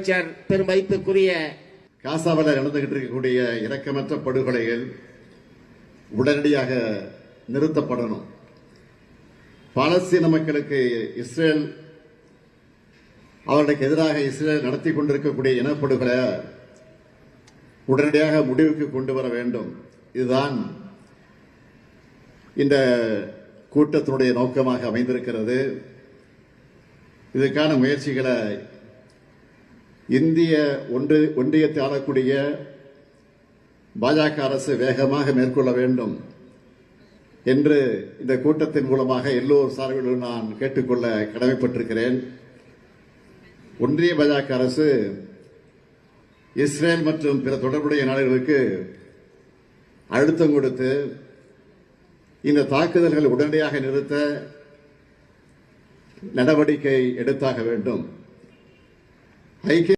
அமைச்சர் பெரும் மதிப்பிற்குரிய காசாவில் நடந்துகிட்டு இருக்கக்கூடிய இரக்கமற்ற படுகொலைகள் உடனடியாக நிறுத்தப்படணும். பாலஸ்தீன மக்களுக்கு இஸ்ரேல் அவர்களுக்கு எதிராக இஸ்ரேல் நடத்தி கொண்டிருக்கக்கூடிய இனப்படுகொலை உடனடியாக முடிவுக்கு கொண்டு வர வேண்டும். இதுதான் இந்த கூட்டத்தினுடைய நோக்கமாக அமைந்திருக்கிறது. இதற்கான முயற்சிகளை இந்திய ஒன்றியத்தை ஆளக்கூடிய பாஜக அரசு வேகமாக மேற்கொள்ள வேண்டும் என்று இந்த கூட்டத்தின் மூலமாக எல்லோர் சார்பிலும் நான் கேட்டுக்கொள்ள கடமைப்பட்டிருக்கிறேன். ஒன்றிய பாஜக அரசு இஸ்ரேல் மற்றும் பிற தொடர்புடைய நாடுகளுக்கு அழுத்தம் கொடுத்து இந்த தாக்குதல்களை உடனடியாக நிறுத்த நடவடிக்கை எடுத்தாக வேண்டும். ஐக்கிய